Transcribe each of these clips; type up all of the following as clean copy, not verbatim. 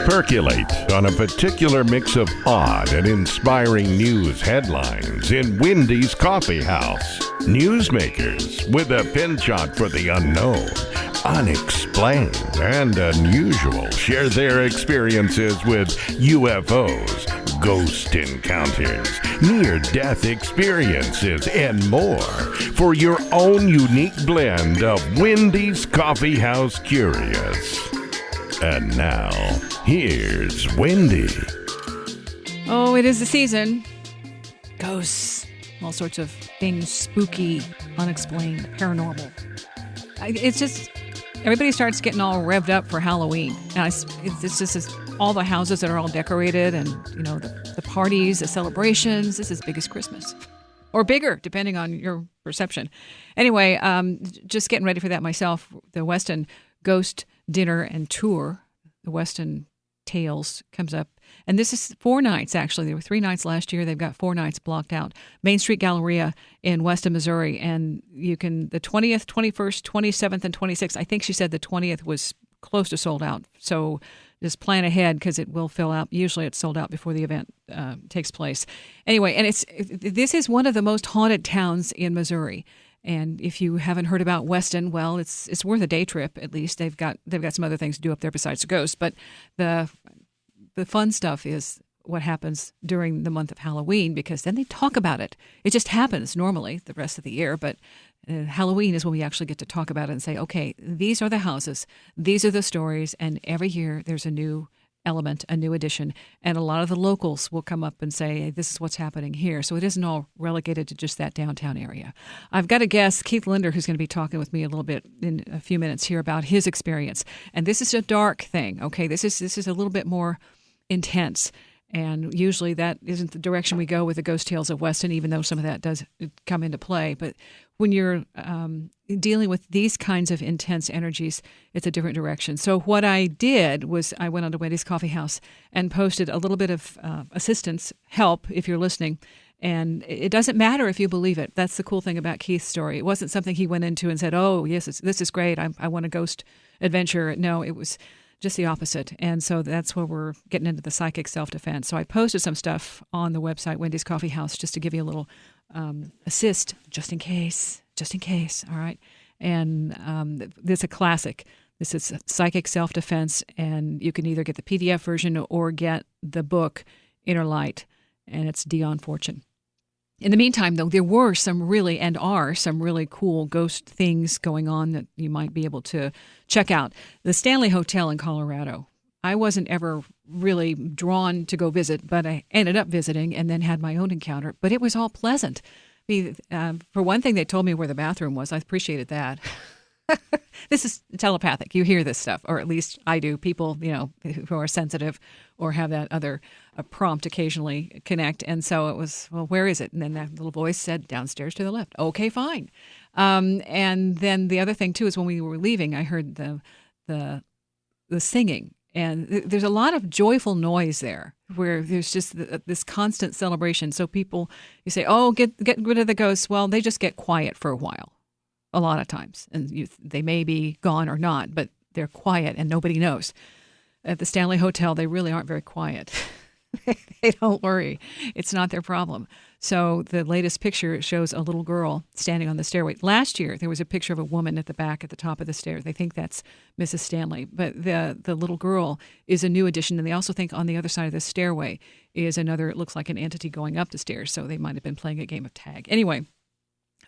Percolate on a particular mix of odd and inspiring news headlines in Wendy's Coffee House. Newsmakers with a penchant for the unknown, unexplained, and unusual share their experiences with UFOs, ghost encounters, near-death experiences, and more for your own unique blend of Wendy's Coffee House Curious. And now, here's Wendy. Oh, it is the season. Ghosts, all sorts of things, spooky, unexplained, paranormal. It's just, everybody starts getting all revved up for Halloween. And it's just all the houses that are all decorated and, the parties, the celebrations. This is as big as Christmas. Or bigger, depending on your perception. Anyway, just getting ready for that myself. The Weston Ghost Dinner and Tour, the Weston Tales, comes up. And this is 4 nights, actually. There were 3 nights last year. They've got 4 nights blocked out. Main Street Galleria in Weston, Missouri. And you can, the 20th, 21st, 27th, and 26th. I think she said the 20th was close to sold out. So just plan ahead because it will fill out. Usually it's sold out before the event takes place. Anyway, and this is one of the most haunted towns in Missouri. And if you haven't heard about Weston, well, it's worth a day trip at least. They've got some other things to do up there besides the ghosts. But the fun stuff is what happens during the month of Halloween, because then they talk about it. It just happens normally the rest of the year, but Halloween is when we actually get to talk about it and say, okay, these are the houses, these are the stories, and every year there's a new element, a new addition, and a lot of the locals will come up and say, hey, this is what's happening here. So it isn't all relegated to just that downtown area. I've got a guest, Keith Linder, who's going to be talking with me a little bit in a few minutes here about his experience. And this is a dark thing, okay? This is a little bit more intense. And usually that isn't the direction we go with the Ghost Tales of Weston, even though some of that does come into play. But when you're dealing with these kinds of intense energies, it's a different direction. So what I did was I went onto Wendy's Coffee House and posted a little bit of assistance, help, if you're listening. And it doesn't matter if you believe it. That's the cool thing about Keith's story. It wasn't something he went into and said, oh, yes, this is great. I want a ghost adventure. No, it was just the opposite. And so that's where we're getting into the psychic self-defense. So I posted some stuff on the website, Wendy's Coffee House, just to give you a little assist, just in case, all right? And this is a classic. This is psychic self-defense, and you can either get the PDF version or get the book, Inner Light, and it's Dion Fortune. In the meantime, though, there were some really cool ghost things going on that you might be able to check out. The Stanley Hotel in Colorado. I wasn't ever really drawn to go visit, but I ended up visiting and then had my own encounter. But it was all pleasant. For one thing, they told me where the bathroom was. I appreciated that. This is telepathic. You hear this stuff, or at least I do. People, who are sensitive or have that other prompt occasionally connect. And so it was, well, where is it? And then that little voice said, downstairs to the left. Okay, fine. And then the other thing, too, is when we were leaving, I heard the singing. And there's a lot of joyful noise there where there's just this constant celebration. So people, you say, oh, get rid of the ghosts. Well, they just get quiet for a while. A lot of times. And they may be gone or not, but they're quiet and nobody knows. At the Stanley Hotel, they really aren't very quiet. They don't worry. It's not their problem. So the latest picture shows a little girl standing on the stairway. Last year, there was a picture of a woman at the back at the top of the stairs. They think that's Mrs. Stanley. But the little girl is a new addition. And they also think on the other side of the stairway is another, it looks like an entity going up the stairs. So they might have been playing a game of tag. Anyway,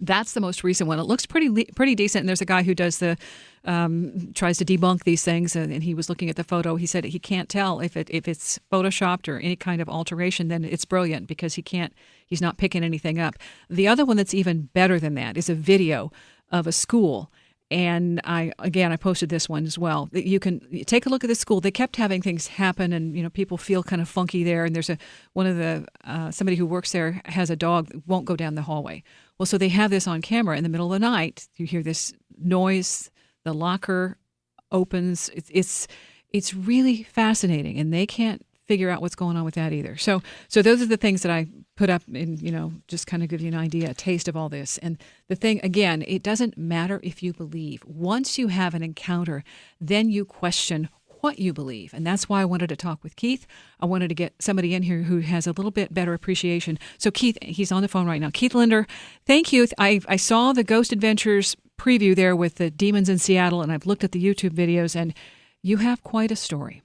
that's the most recent one. It looks pretty decent. And there's a guy who does tries to debunk these things. And he was looking at the photo. He said he can't tell if it's photoshopped or any kind of alteration. Then it's brilliant because he's not picking anything up. The other one that's even better than that is a video of a school. And I posted this one as well. You can take a look at the school. They kept having things happen, and people feel kind of funky there. And there's somebody who works there has a dog that won't go down the hallway. Well, so they have this on camera in the middle of the night. You hear this noise. The locker opens. It's really fascinating, and they can't figure out what's going on with that either. So those are the things that I put up in, just kind of give you an idea, a taste of all this. And the thing, again, it doesn't matter if you believe. Once you have an encounter, then you question what you believe. And that's why I wanted to talk with Keith. I wanted to get somebody in here who has a little bit better appreciation. So Keith, he's on the phone right now. Keith Linder, thank you. I saw the Ghost Adventures preview there with the demons in Seattle, and I've looked at the YouTube videos, and you have quite a story.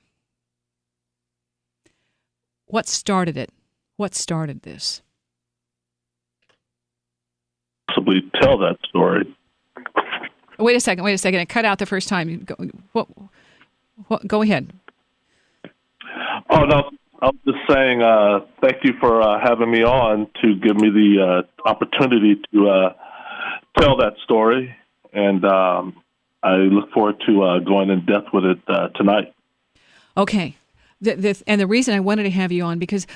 What started it? What started this? Possibly tell that story. Wait a second. It cut out the first time. Go ahead. Oh, no. I was just saying thank you for having me on to give me the opportunity to tell that story. And I look forward to going in depth with it tonight. Okay. And the reason I wanted to have you on, because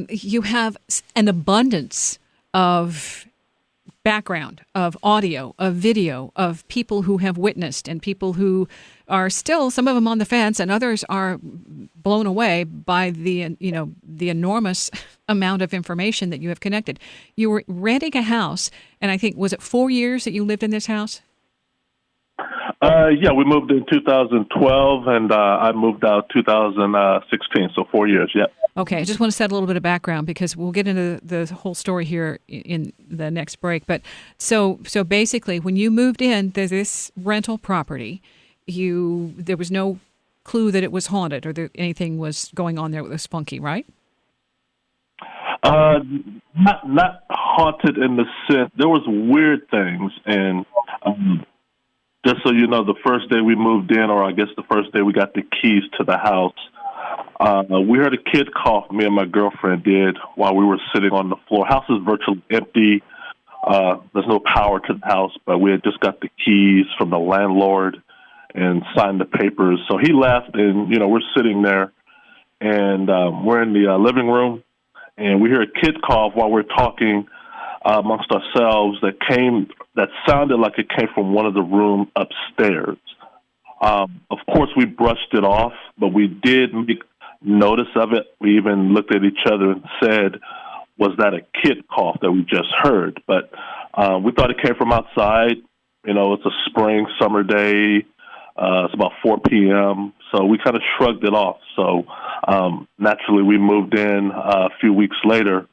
you have an abundance of background, of audio, of video, of people who have witnessed and people who are still, some of them on the fence, and others are blown away by the enormous amount of information that you have connected. You were renting a house, and I think, was it 4 years that you lived in this house? Yeah, we moved in 2012, and I moved out 2016, so 4 years, yeah. Okay, I just want to set a little bit of background because we'll get into the whole story here in the next break. But so basically, when you moved in to this rental property, there was no clue that it was haunted or that anything was going on there that was funky, right? Not haunted in the sense. There was weird things, and just so you know, the first day we moved in, or I guess the first day we got the keys to the house, we heard a kid cough, me and my girlfriend did, while we were sitting on the floor. House is virtually empty. There's no power to the house, but we had just got the keys from the landlord and signed the papers. So he left, and, we're sitting there, and we're in the living room, and we hear a kid cough while we're talking amongst ourselves that sounded like it came from one of the rooms upstairs. Of course, we brushed it off, but we did make notice of it. We even looked at each other and said, was that a kid cough that we just heard? But we thought it came from outside. It's a spring, summer day. It's about 4 p.m., so we kind of shrugged it off. So naturally, we moved in a few weeks later,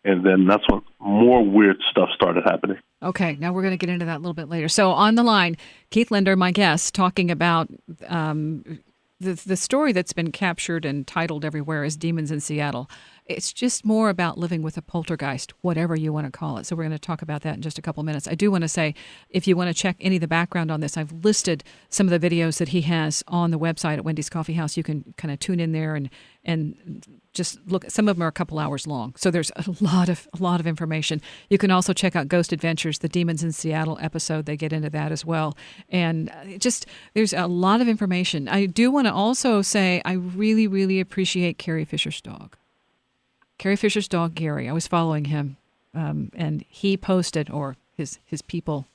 and then that's when more weird stuff started happening. Okay, now we're going to get into that a little bit later. So on the line, Keith Linder, my guest, talking about the story that's been captured and titled everywhere as Demons in Seattle. It's just more about living with a poltergeist, whatever you want to call it. So we're going to talk about that in just a couple of minutes. I do want to say, if you want to check any of the background on this, I've listed some of the videos that he has on the website at Wendy's Coffee House. You can kind of tune in there and just look. Some of them are a couple hours long, so there's a lot of information. You can also check out Ghost Adventures, the Demons in Seattle episode. They get into that as well, and there's a lot of information. I do want to also say I really, really appreciate Carrie Fisher's dog. Carrie Fisher's dog, Gary. I was following him, and he posted, or his people.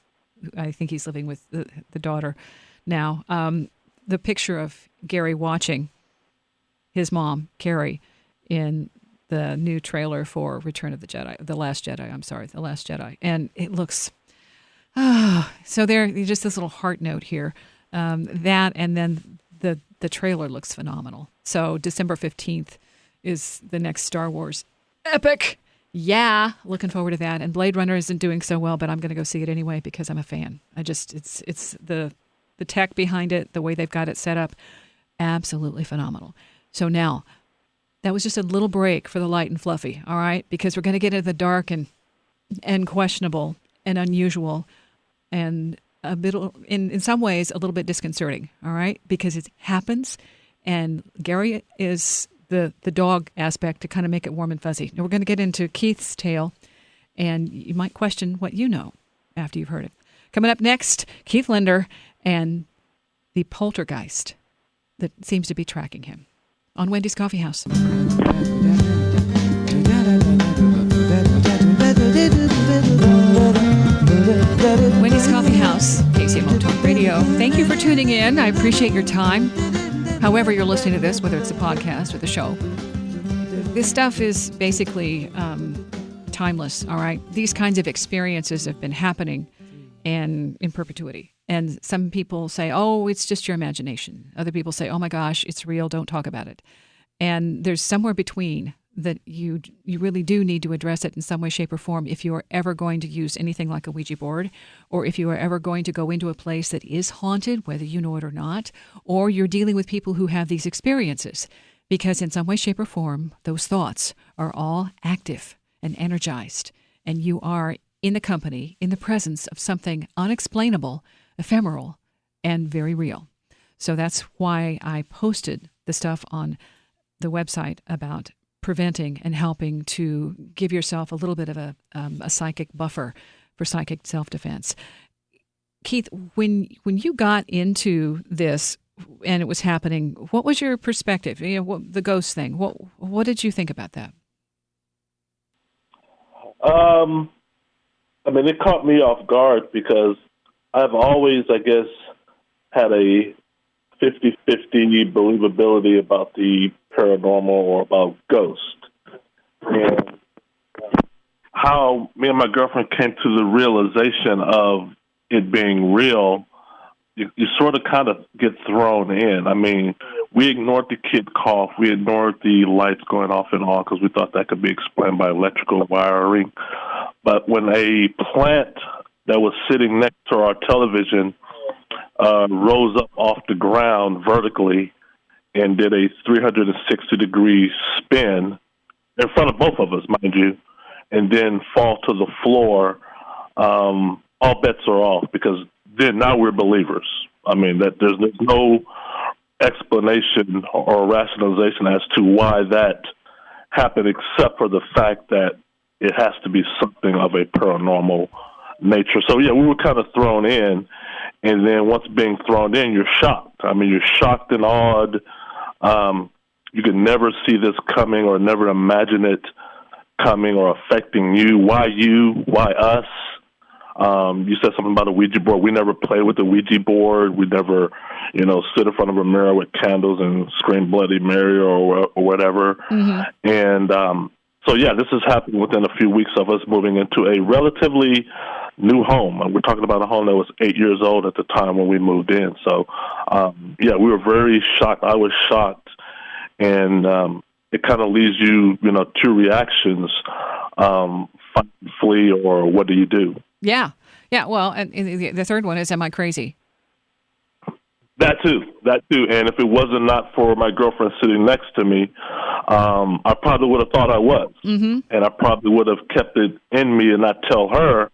I think he's living with the daughter now. The picture of Gary watching his mom, Carrie, in the new trailer for Return of the Jedi, The Last Jedi. And it looks, so there's just this little heart note here. That, and then the trailer looks phenomenal. So December 15th is the next Star Wars epic. Yeah, looking forward to that. And Blade Runner isn't doing so well, but I'm going to go see it anyway because I'm a fan. It's the tech behind it, the way they've got it set up, absolutely phenomenal. So now, that was just a little break for the light and fluffy, all right? Because we're going to get into the dark and questionable and unusual and a bit, in some ways, a little bit disconcerting, all right? Because it happens, and Gary is the dog aspect to kind of make it warm and fuzzy. Now we're going to get into Keith's tale, and you might question what you know after you've heard it. Coming up next, Keith Linder and the poltergeist that seems to be tracking him on Wendy's Coffee House. Wendy's Coffee House, KCMO Talk Radio. Thank you for tuning in. I appreciate your time. however you're listening to this, whether it's the podcast or the show, this stuff is basically timeless, all right? These kinds of experiences have been happening and in perpetuity. And some people say, oh, it's just your imagination. Other people say, oh my gosh, it's real, don't talk about it. And there's somewhere between that you really do need to address it in some way, shape, or form if you are ever going to use anything like a Ouija board, or if you are ever going to go into a place that is haunted, whether you know it or not, or you're dealing with people who have these experiences. Because in some way, shape, or form, those thoughts are all active and energized, and you are in the company, in the presence of something unexplainable, ephemeral, and very real. So that's why I posted the stuff on the website about preventing and helping to give yourself a little bit of a psychic buffer for psychic self-defense. Keith, when you got into this and it was happening, what was your perspective? The ghost thing. What did you think about that? It caught me off guard because I've always, I guess, had a 50-50 believability about the paranormal or about ghosts. And how me and my girlfriend came to the realization of it being real, you sort of kind of get thrown in. We ignored the kid cough. We ignored the lights going off and on because we thought that could be explained by electrical wiring. But when a plant that was sitting next to our television rose up off the ground vertically and did a 360-degree spin in front of both of us, mind you, and then fall to the floor, all bets are off because then now we're believers. That there's no explanation or rationalization as to why that happened except for the fact that it has to be something of a paranormal nature. So, yeah, we were kind of thrown in. And then once being thrown in, you're shocked. You're shocked and awed. You could never see this coming or never imagine it coming or affecting you. Why you? Why us? You said something about a Ouija board. We never played with the Ouija board. We never, sit in front of a mirror with candles and scream Bloody Mary or whatever. Mm-hmm. And so, yeah, this has happened within a few weeks of us moving into a relatively new home. We're talking about a home that was 8 years old at the time when we moved in. So, yeah, we were very shocked. I was shocked. And it kind of leaves you, two reactions, fight, flee, or what do you do? Yeah. Yeah. Well, and the third one is, am I crazy? That too. And if it wasn't not for my girlfriend sitting next to me, I probably would have thought I was. Mm-hmm. And I probably would have kept it in me and not tell her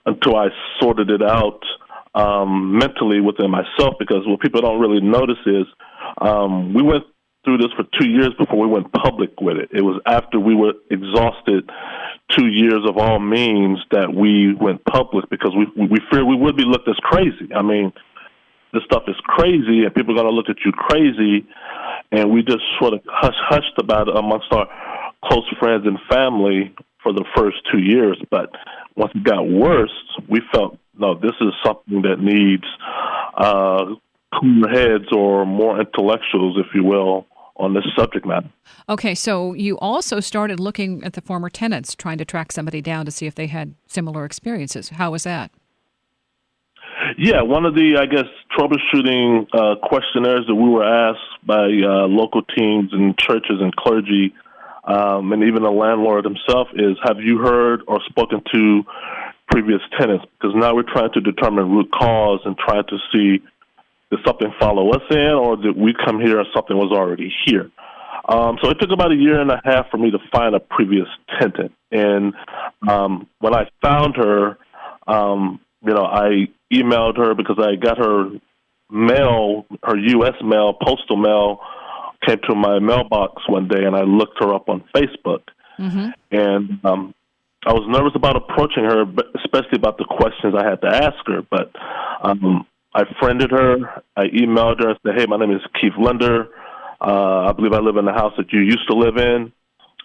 until I sorted it out mentally within myself, because what people don't really notice is we went through this for 2 years before we went public with it. It was after we were exhausted 2 years of all means that we went public because we feared we would be looked as crazy. This stuff is crazy and people are going to look at you crazy, and we just sort of hushed about it amongst our close friends and family for the first 2 years. But once it got worse, we felt, no, this is something that needs cooler heads or more intellectuals, if you will, on this subject matter. Okay, so you also started looking at the former tenants, trying to track somebody down to see if they had similar experiences. How was that? Yeah, one of the, troubleshooting questionnaires that we were asked by local teams and churches and clergy, and even the landlord himself, is, have you heard or spoken to previous tenants? Because now we're trying to determine root cause and trying to see, did something follow us in, or did we come here and something was already here? So it took about 1.5 years for me to find a previous tenant. And when I found her, I emailed her because I got her mail, her U.S. mail, postal mail, came to my mailbox one day, and I looked her up on Facebook. Mm-hmm. And I was nervous about approaching her, especially about the questions I had to ask her. But I friended her. I emailed her and said, hey, my name is Keith Linder. I believe I live in the house that you used to live in.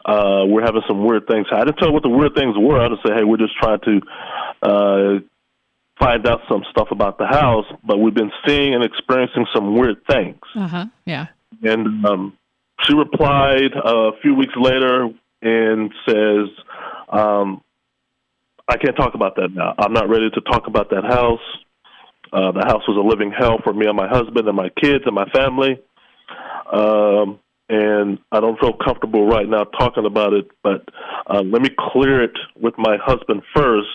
We're having some weird things. I didn't tell her what the weird things were. I just said, hey, we're just trying to find out some stuff about the house, but we've been seeing and experiencing some weird things. Yeah. And she replied a few weeks later and says, I can't talk about that now. I'm not ready to talk about that house. The house was a living hell for me and my husband and my kids and my family. And I don't feel comfortable right now talking about it, but let me clear it with my husband first,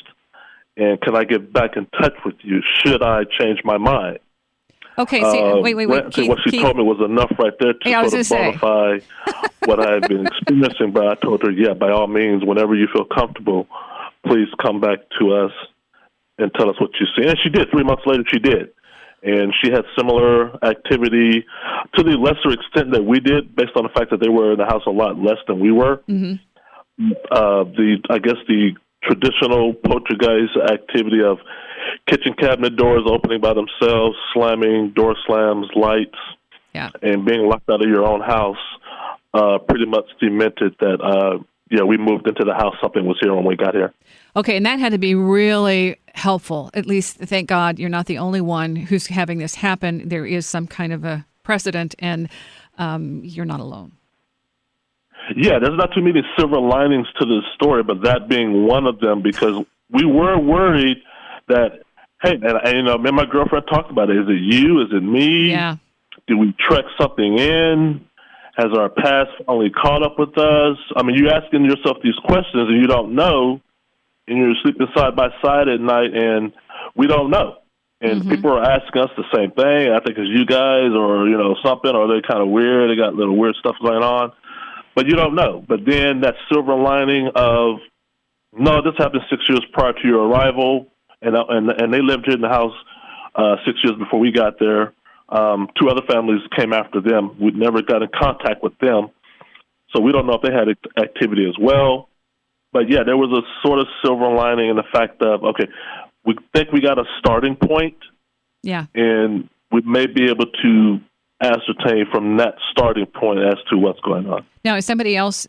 and can I get back in touch with you should I change my mind? Okay, see, wait. Keith, what she told me was enough right there to sort of bonify what I had been experiencing, but I told her, yeah, by all means, whenever you feel comfortable, please come back to us and tell us what you see. And she did. 3 months later, she did. And she had similar activity to the lesser extent that we did, based on the fact that they were in the house a lot less than we were. Mm-hmm. The traditional poltergeist activity of kitchen cabinet doors opening by themselves, slamming, door slams, lights, and being locked out of your own house pretty much cemented that, we moved into the house. Something was here when we got here. Okay, and that had to be really helpful. At least, thank God, you're not the only one who's having this happen. There is some kind of a precedent, and you're not alone. Yeah, there's not too many silver linings to this story, but that being one of them, because we were worried that, hey, and me and my girlfriend talked about it. Is it you? Is it me? Yeah. Did we trek something in? Has our past finally caught up with us? I mean, you're asking yourself these questions and you don't know, and you're sleeping side by side at night, and we don't know. And people are asking us the same thing. I think it's you guys, or something, or they're kind of weird. They got little weird stuff going on, but you don't know. But then that silver lining of, no, this happened 6 years prior to your arrival, and they lived here in the house 6 years before we got there. 2 other families came after them. We never got in contact with them, so we don't know if they had activity as well. But yeah, there was a sort of silver lining in the fact of, okay, we think we got a starting point. Yeah. And we may be able to ascertain from that starting point as to what's going on. Now, is somebody else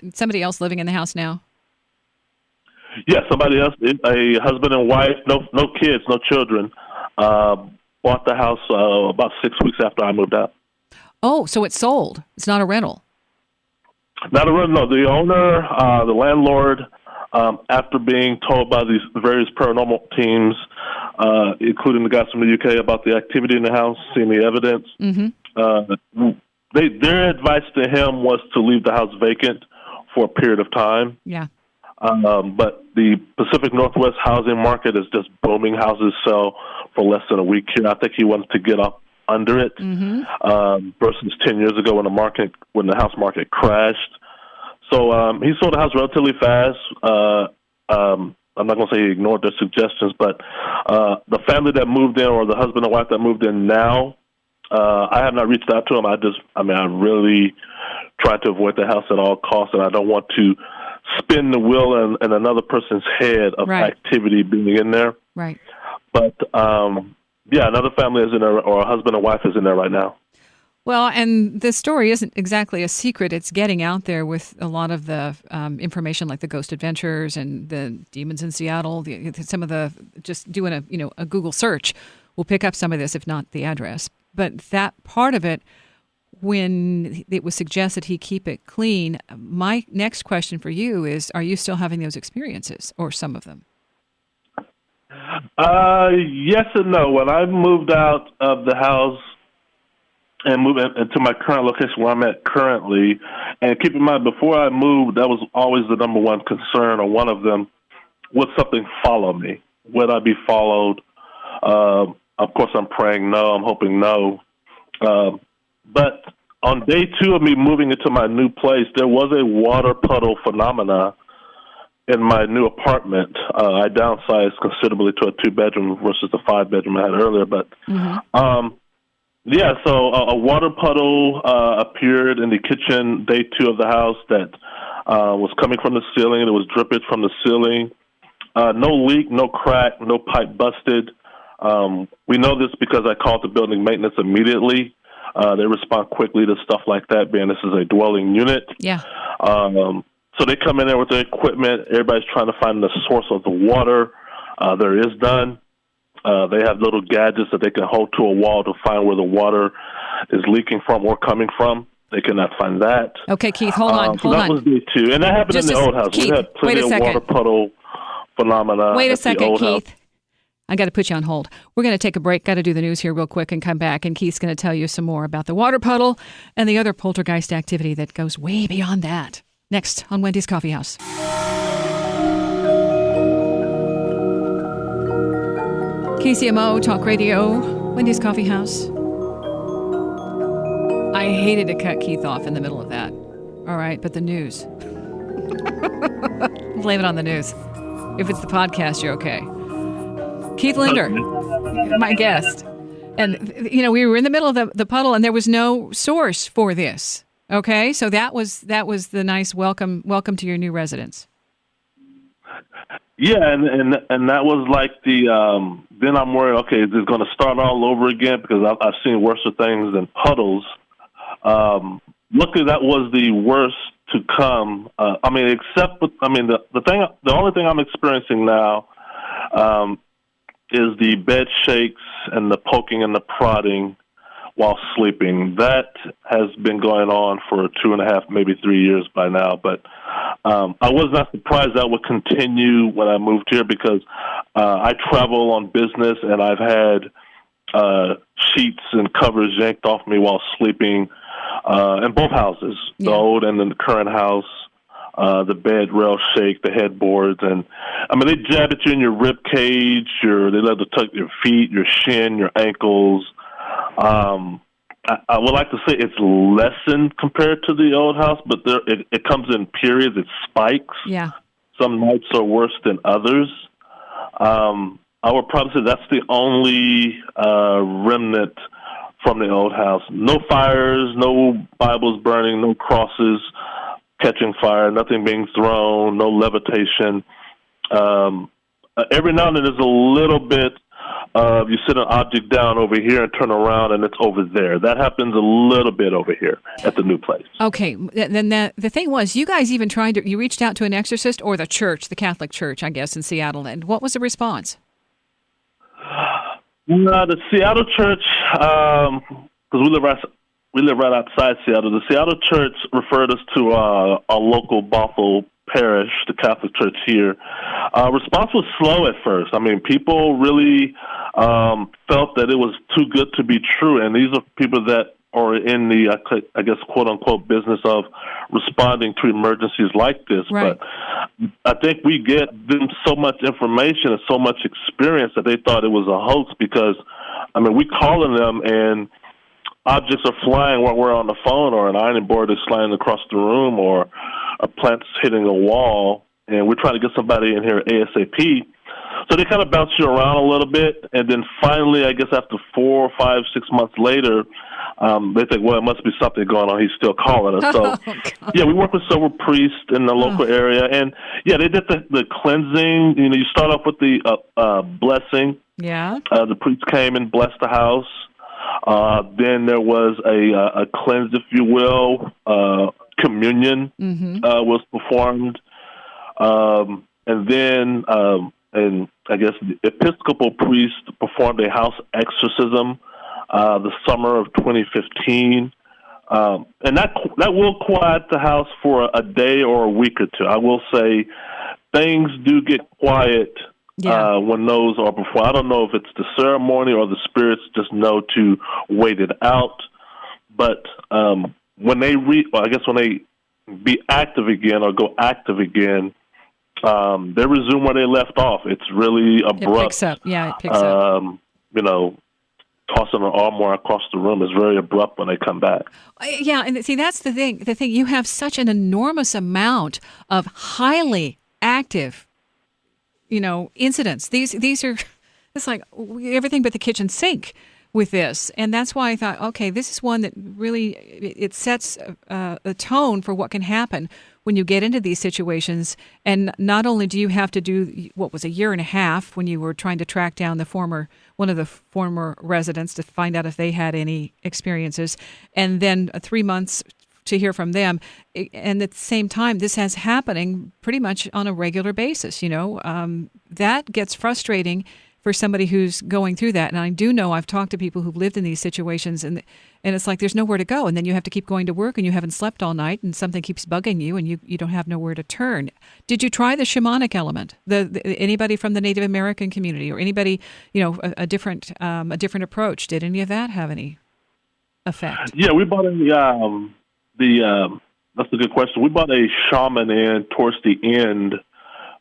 living in the house now? Yeah, somebody else, a husband and wife, no kids, no children, bought the house about 6 weeks after I moved out. Oh, so it's sold. It's not a rental. Not a rental, no. The owner, the landlord, after being told by these various paranormal teams, including the guys from the UK, about the activity in the house, seeing the evidence, their advice to him was to leave the house vacant for a period of time. Yeah. But the Pacific Northwest housing market is just booming. Houses sell for less than a week here. I think he wanted to get up under it versus 10 years ago when the house market crashed. So he sold the house relatively fast. I'm not going to say he ignored their suggestions, but the family that moved in, or the husband and wife that moved in now, I have not reached out to them. I really try to avoid the house at all costs, and I don't want to spin the wheel in another person's head of activity being in there. Right. But, another family is in there, or a husband and wife is in there right now. Well, and this story isn't exactly a secret. It's getting out there with a lot of the information, like the Ghost Adventures and the Demons in Seattle. Some of the, just doing a Google search will pick up some of this, if not the address. But that part of it, when it was suggested he keep it clean, my next question for you is, are you still having those experiences, or some of them? Yes and no. When I moved out of the house and moved into my current location where I'm at currently, and keep in mind, before I moved, that was always the number one concern, or one of them, would something follow me? Would I be followed? Of course, I'm praying no. I'm hoping no. But on day 2 of me moving into my new place, there was a water puddle phenomena in my new apartment. I downsized considerably to a 2-bedroom versus the 5-bedroom I had earlier. But, so a water puddle appeared in the kitchen day 2 of the house that was coming from the ceiling. It was drippage from the ceiling. No leak, no crack, no pipe busted. We know this because I called the building maintenance immediately. They respond quickly to stuff like that, being this is a dwelling unit. Yeah. So they come in there with their equipment. Everybody's trying to find the source of the water. There is none. They have little gadgets that they can hold to a wall to find where the water is leaking from or coming from. They cannot find that. Okay, Keith, hold on. That was day two. And that happened in the old house. Keith, we had plenty of water puddle phenomena. Wait a second, Keith. House. I got to put you on hold. We're going to take a break. Got to do the news here real quick and come back. And Keith's going to tell you some more about the water puddle and the other poltergeist activity that goes way beyond that. Next on Wendy's Coffee House. KCMO Talk Radio, Wendy's Coffee House. I hated to cut Keith off in the middle of that. All right, but the news. Blame it on the news. If it's the podcast, you're okay. Keith Linder, my guest. And, we were in the middle of the puddle, and there was no source for this. Okay? So that was the nice welcome to your new residence. Yeah, and that was like the, then I'm worried, okay, is this going to start all over again? Because I've seen worse things than puddles. Luckily, that was the worst to come. The only thing I'm experiencing now is the bed shakes and the poking and the prodding while sleeping. That has been going on for 2.5, maybe 3 years by now. But I was not surprised that would continue when I moved here because I travel on business and I've had sheets and covers yanked off me while sleeping in both houses, the old and in the current house. The bed rail shake, the headboards, and they jab at you in your rib cage. They let to tuck your feet, your shin, your ankles. I would like to say it's lessened compared to the old house, but it comes in periods. It spikes. Yeah. Some nights are worse than others. I would probably say that's the only remnant from the old house. No fires, no Bibles burning, no crosses catching fire, nothing being thrown, no levitation. Every now and then there's a little bit of you sit an object down over here and turn around and it's over there. That happens a little bit over here at the new place. Okay. Then the thing was, you guys even you reached out to an exorcist or the church, the Catholic Church, I guess, in Seattle. And what was the response? The Seattle Church, because we live right outside Seattle. The Seattle Church referred us to our local Bothell parish, the Catholic Church here. Response was slow at first. People really felt that it was too good to be true, and these are people that are in the, I guess, quote-unquote business of responding to emergencies like this. Right. But I think we get them so much information and so much experience that they thought it was a hoax because, we calling them and objects are flying while we're on the phone, or an ironing board is sliding across the room, or a plant's hitting a wall, and we're trying to get somebody in here ASAP. So they kind of bounce you around a little bit, and then finally, I guess after 4, 5, 6 months later, they think, well, it must be something going on. He's still calling us. So, we work with several priests in the local area, and they did the cleansing. You start off with the blessing. Yeah. The priest came and blessed the house. Then there was a cleanse, if you will. Communion was performed. And then, and I guess the Episcopal priest performed a house exorcism the summer of 2015. And that will quiet the house for a day or a week or two. I will say things do get quiet when those are performed. I don't know if it's the ceremony or the spirits just know to wait it out. But when they when they be active again or go active again, they resume where they left off. It's really abrupt. It picks up. Yeah, it picks up. Tossing an armoire across the room is very abrupt when they come back. Yeah, and see, that's the thing. The thing, you have such an enormous amount of highly active, incidents. These are, it's like everything but the kitchen sink with this. And that's why I thought, okay, this is one that really, it sets a tone for what can happen when you get into these situations. And not only do you have to do what was a year and a half when you were trying to track down one of the former residents to find out if they had any experiences, and then 3 months to hear from them. And at the same time, this has happening pretty much on a regular basis. That gets frustrating for somebody who's going through that. And I do know I've talked to people who've lived in these situations, and it's like there's nowhere to go. And then you have to keep going to work, and you haven't slept all night, and something keeps bugging you, and you don't have nowhere to turn. Did you try the shamanic element? Anybody from the Native American community, or anybody, a different approach? Did any of that have any effect? Yeah, we bought that's a good question. We bought a shaman in towards the end,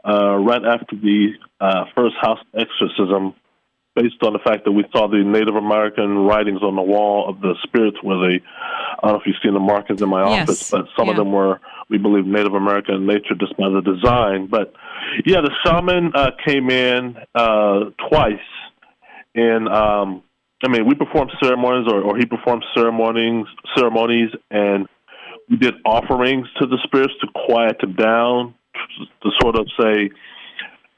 right after the first house exorcism, based on the fact that we saw the Native American writings on the wall of the spirits I don't know if you've seen the markings in my office, but some of them were, we believe, Native American in nature just by the design. But yeah, the shaman came in twice, and we performed ceremonies, or he performed ceremonies, and we did offerings to the spirits to quiet them down, to sort of say,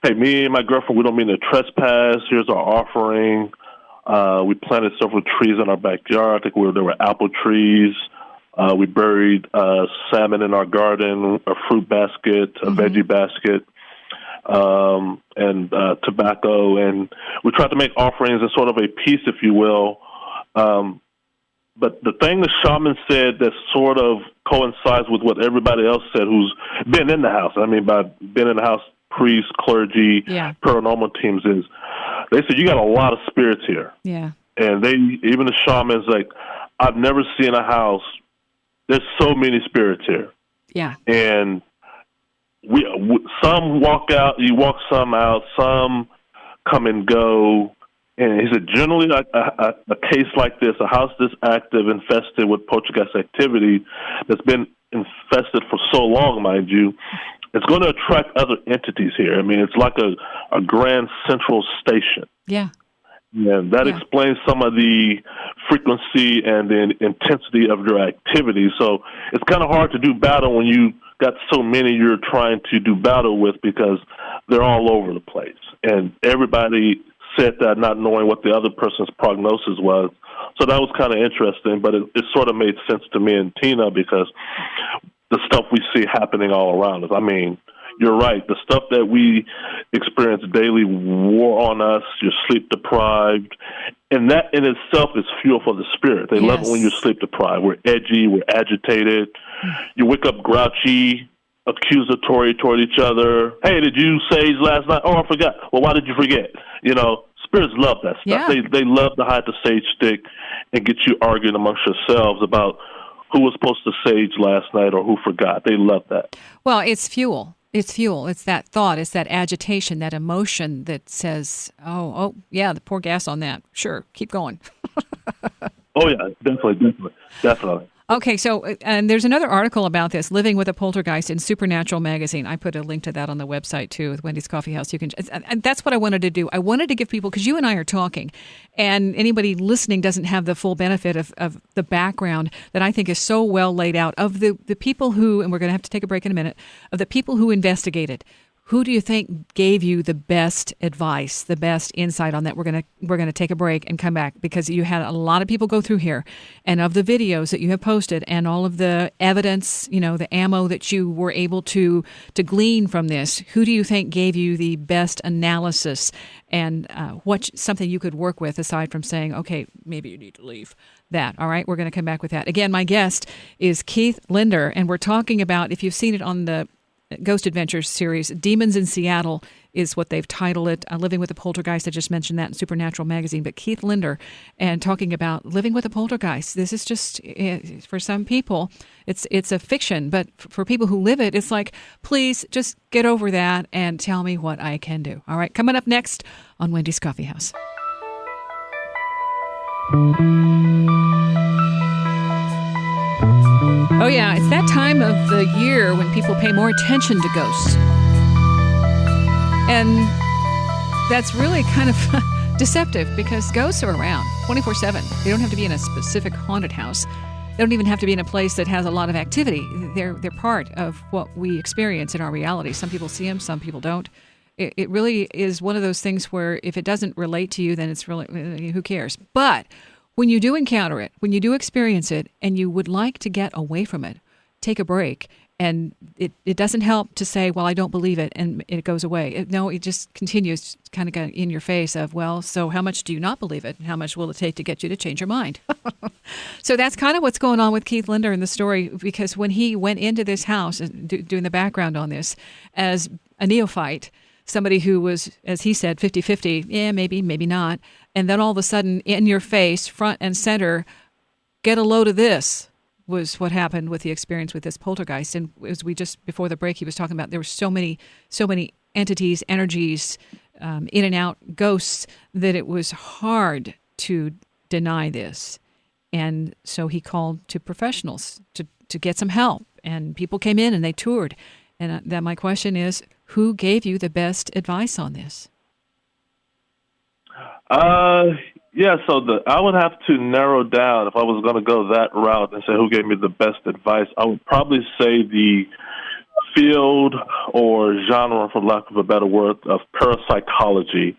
hey, me and my girlfriend, we don't mean to trespass. Here's our offering. We planted several trees in our backyard. I think there were apple trees. We buried salmon in our garden, a fruit basket, a veggie basket, and tobacco. And we tried to make offerings as sort of a peace, if you will. But the thing the shaman said that sort of coincides with what everybody else said who's been in the house, by been in the house, priests, clergy, paranormal teams, is they said, you got a lot of spirits here. Yeah. And even the shaman's like, I've never seen a house, there's so many spirits here. Yeah. And some walk out, you walk some out, some come and go. And he said, generally, a case like this, a house this active, infested with poltergeist activity, that's been infested for so long, mind you, it's going to attract other entities here. It's like a grand central station. Yeah. And that explains some of the frequency and the intensity of your activity. So it's kind of hard to do battle when you got so many you're trying to do battle with, because they're all over the place. And everybody said that not knowing what the other person's prognosis was. So that was kind of interesting, but it sort of made sense to me and Tina, because the stuff we see happening all around us. You're right. The stuff that we experience daily wore on us. You're sleep deprived. And that in itself is fuel for the spirit. They love it when you're sleep deprived. We're edgy. We're agitated. You wake up grouchy, accusatory toward each other. Hey, did you sage last night? Oh, I forgot. Well, why did you forget? Spirits love that stuff. Yeah. They love to hide the sage stick and get you arguing amongst yourselves about who was supposed to sage last night or who forgot. They love that. Well, it's fuel. It's fuel. It's that thought. It's that agitation, that emotion that says, oh, yeah, the pour gas on that. Sure, keep going. Oh, yeah, definitely. Okay, so, and there's another article about this, Living with a Poltergeist, in Supernatural Magazine. I put a link to that on the website, too, with Wendy's Coffee House. And that's what I wanted to do. I wanted to give people, because you and I are talking, and anybody listening doesn't have the full benefit of the background that I think is so well laid out of the people who, and we're going to have to take a break in a minute, of the people who investigated. Who do you think gave you the best advice, the best insight on that? We're gonna take a break and come back, because you had a lot of people go through here, and of the videos that you have posted and all of the evidence, the ammo that you were able to glean from this. Who do you think gave you the best analysis, and something you could work with aside from saying, okay, maybe you need to leave that? All right, we're going to come back with that. Again, my guest is Keith Linder, and we're talking about, if you've seen it on the Ghost Adventures series, Demons in Seattle is what they've titled it. Living with a Poltergeist, I just mentioned that in Supernatural Magazine. But Keith Linder, and talking about living with a poltergeist. This is just, for some people, it's a fiction. But for people who live it, it's like, please just get over that and tell me what I can do. All right, coming up next on Wendy's Coffee House. Oh, yeah, it's that time of the year when people pay more attention to ghosts. And that's really kind of deceptive, because ghosts are around 24/7. They don't have to be in a specific haunted house. They don't even have to be in a place that has a lot of activity. They're part of what we experience in our reality. Some people see them, some people don't. It really is one of those things where if it doesn't relate to you, then it's really, who cares? But when you do encounter it, when you do experience it, and you would like to get away from it, take a break And it doesn't help to say, well, I don't believe it, and it goes away. No, it just continues kind of in your face of, well, so how much do you not believe it? And how much will it take to get you to change your mind? So that's kind of what's going on with Keith Linder in the story, because when he went into this house, doing the background on this, as a neophyte, somebody who was, as he said, 50-50, yeah, maybe, maybe not, and then all of a sudden, in your face, front and center, get a load of this, was what happened with the experience with this poltergeist. And as we just before the break, he was talking about, there were so many entities, energies, in and out, ghosts, that it was hard to deny this. And so he called to professionals to get some help. And people came in and they toured. And then my question is, who gave you the best advice on this? Yeah, so I would have to narrow down, if I was going to go that route and say who gave me the best advice, I would probably say the field or genre, for lack of a better word, of parapsychology.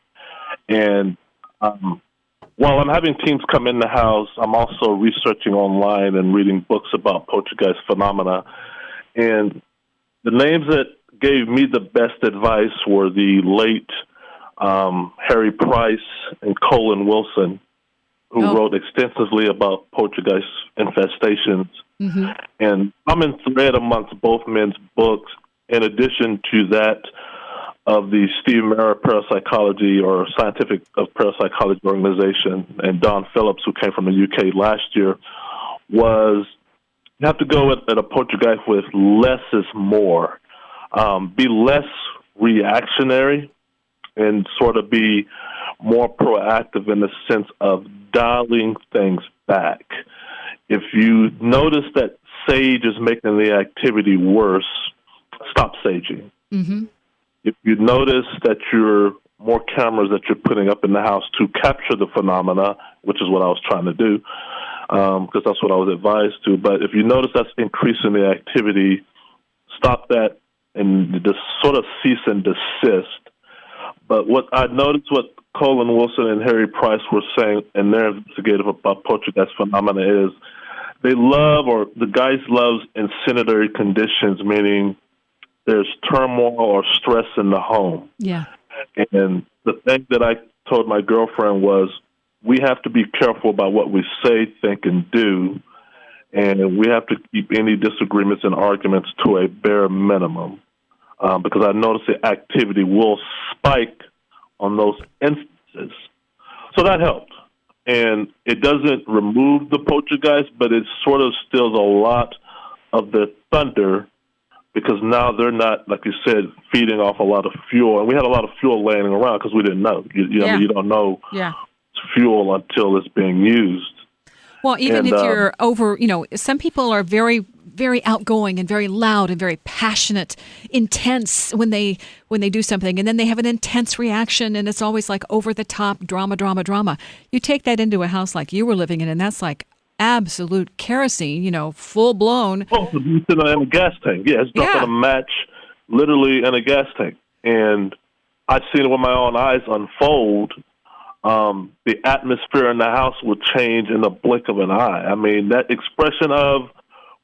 And while I'm having teams come in the house, I'm also researching online and reading books about poltergeist phenomena. And the names that gave me the best advice were the late Harry Price and Colin Wilson, who wrote extensively about poltergeist infestations. Mm-hmm. And common thread amongst both men's books, in addition to that of the Steve Mara Parapsychology or Scientific of Parapsychology Organization, and Don Phillips, who came from the UK last year, was you have to go at a poltergeist with less is more. Be less reactionary and sort of be more proactive in the sense of dialing things back. If you notice that sage is making the activity worse, stop saging. Mm-hmm. If you notice that you're more cameras that you're putting up in the house to capture the phenomena, which is what I was trying to do, because that's what I was advised to. But if you notice that's increasing the activity, stop that and just sort of cease and desist. But what I noticed, what Colin Wilson and Harry Price were saying in their investigative about poltergeist phenomena is they love, or the guys loves, incendiary conditions, meaning there's turmoil or stress in the home. Yeah. And the thing that I told my girlfriend was, we have to be careful about what we say, think, and do, and we have to keep any disagreements and arguments to a bare minimum. Because I noticed the activity will spike on those instances. So that helped. And it doesn't remove the poltergeist, but it sort of stills a lot of the thunder, because now they're not, like you said, feeding off a lot of fuel. And we had a lot of fuel laying around because we didn't know. You don't know it's fuel until it's being used. Well, even if you're over, some people are very, very outgoing and very loud and very passionate, intense when they do something, and then they have an intense reaction, and it's always like over the top drama. You take that into a house like you were living in, and that's like absolute kerosene, full blown. Oh, it's in a gas tank. Yeah, it's dropping a match, literally in a gas tank, and I've seen it with my own eyes unfold. The atmosphere in the house will change in the blink of an eye. I mean, that expression of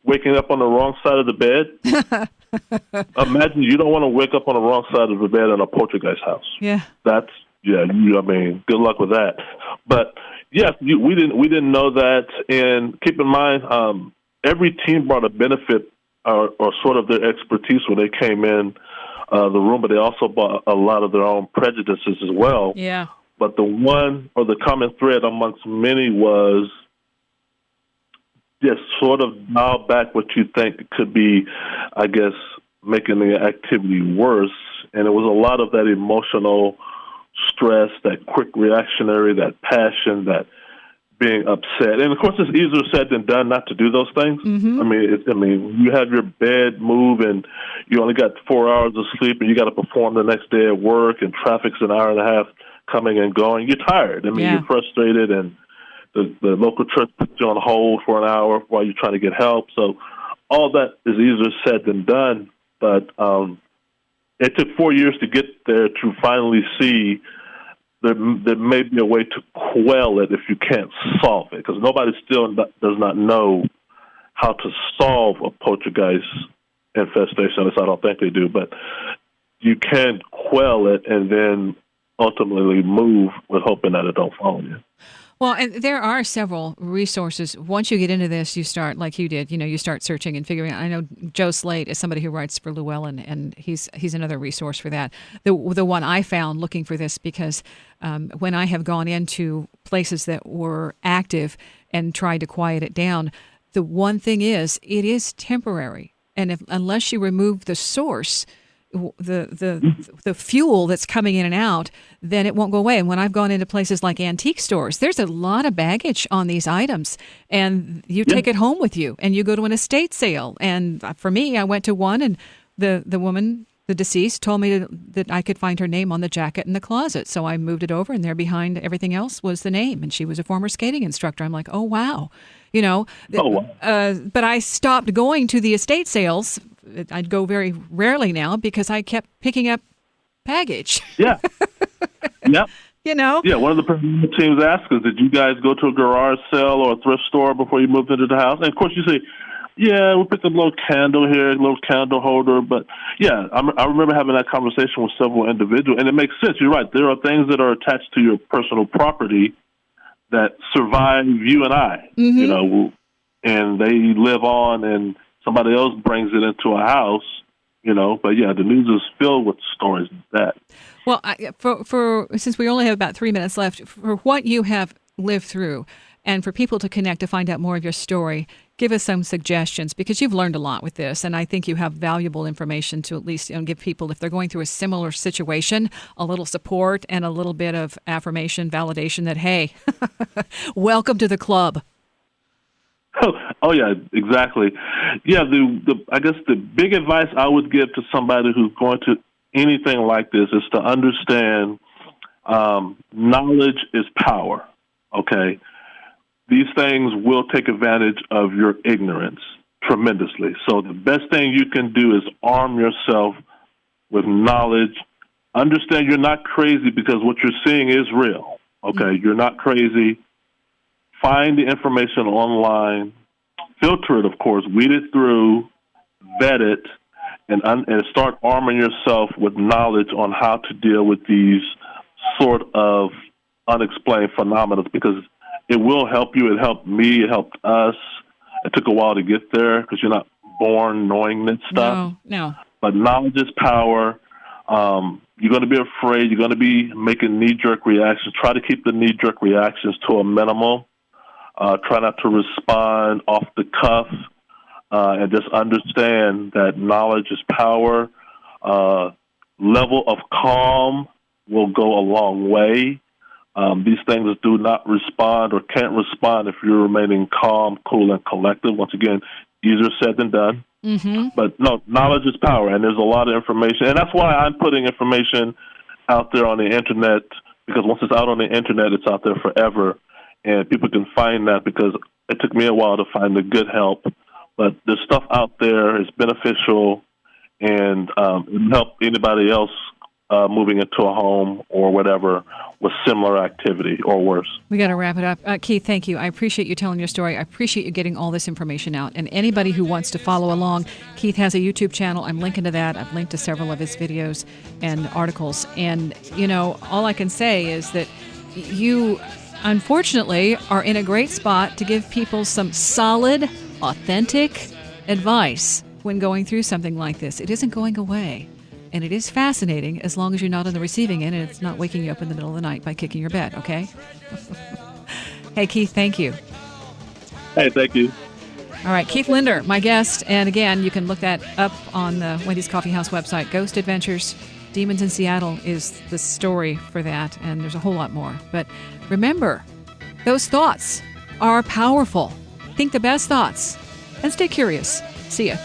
waking up on the wrong side of the bed. Imagine you don't want to wake up on the wrong side of the bed in a poltergeist house. Yeah. Good luck with that. But yes, we didn't know that. And keep in mind, every team brought a benefit or sort of their expertise when they came in the room, but they also brought a lot of their own prejudices as well. Yeah. But the one or the common thread amongst many was just sort of dial back what you think could be, I guess, making the activity worse. And it was a lot of that emotional stress, that quick reactionary, that passion, that being upset. And, of course, it's easier said than done not to do those things. Mm-hmm. I mean, you have your bed move and you only got 4 hours of sleep and you got to perform the next day at work and traffic's an hour and a half coming and going. You're tired. You're frustrated, and the local church puts you on hold for an hour while you're trying to get help. So all that is easier said than done. But it took 4 years to get there to finally see there may be a way to quell it if you can't solve it, because nobody still does not know how to solve a poltergeist infestation. At least I don't think they do, but you can quell it and then ultimately move with hoping that it don't follow you. Well, and there are several resources. Once you get into this, you start, like you did, you start searching and figuring out. I know Joe Slate is somebody who writes for Llewellyn, and he's another resource for that. The one I found looking for this, because when I have gone into places that were active and tried to quiet it down, the one thing is, it is temporary. And unless you remove the source, the fuel that's coming in and out, then it won't go away. And when I've gone into places like antique stores, there's a lot of baggage on these items, and you take it home with you, and you go to an estate sale. And for me, I went to one, and the woman, the deceased, told me that I could find her name on the jacket in the closet. So I moved it over, and there behind everything else was the name, and she was a former skating instructor. I'm like, oh, wow. But I stopped going to the estate sales. I'd go very rarely now because I kept picking up baggage. Yeah. Yep. Yeah, one of the teams asked us, did you guys go to a garage sale or a thrift store before you moved into the house? And, of course, you say, yeah, we picked up a little candle here, a little candle holder. But, yeah, I remember having that conversation with several individuals, and it makes sense. You're right. There are things that are attached to your personal property that survive you and I, and they live on, and somebody else brings it into a house, But, yeah, the news is filled with stories like that. Well, for since we only have about 3 minutes left, for what you have lived through, and for people to connect to find out more of your story, give us some suggestions, because you've learned a lot with this, and I think you have valuable information to at least give people, if they're going through a similar situation, a little support and a little bit of affirmation, validation that, hey, welcome to the club. Oh yeah, exactly. Yeah, I guess the big advice I would give to somebody who's going to anything like this is to understand knowledge is power, okay? These things will take advantage of your ignorance tremendously. So the best thing you can do is arm yourself with knowledge. Understand you're not crazy because what you're seeing is real, okay? Mm-hmm. You're not crazy. Find the information online, filter it, of course, weed it through, vet it, and start arming yourself with knowledge on how to deal with these sort of unexplained phenomena, because it will help you. It helped me. It helped us. It took a while to get there because you're not born knowing this stuff. No. But knowledge is power. You're going to be afraid. You're going to be making knee-jerk reactions. Try to keep the knee-jerk reactions to a minimal. Try not to respond off the cuff, and just understand that knowledge is power. Level of calm will go a long way. These things do not respond or can't respond if you're remaining calm, cool, and collected. Once again, easier said than done. Mm-hmm. But no, knowledge is power, and there's a lot of information. And that's why I'm putting information out there on the Internet, because once it's out on the Internet, it's out there forever. And people can find that, because it took me a while to find the good help. But there's stuff out there. It's beneficial, and it help anybody else moving into a home or whatever with similar activity or worse. We got to wrap it up. Keith, thank you. I appreciate you telling your story. I appreciate you getting all this information out. And anybody who wants to follow along, Keith has a YouTube channel. I'm linking to that. I've linked to several of his videos and articles. And, all I can say is that you, unfortunately, are in a great spot to give people some solid, authentic advice when going through something like this. It isn't going away. And it is fascinating as long as you're not on the receiving end and it's not waking you up in the middle of the night by kicking your bed, okay? Hey, Keith, thank you. Hey, thank you. All right, Keith Linder, my guest. And again, you can look that up on the Wendy's Coffee House website. Ghost Adventures, Demons in Seattle is the story for that, and there's a whole lot more. But remember, those thoughts are powerful. Think the best thoughts and stay curious. See ya.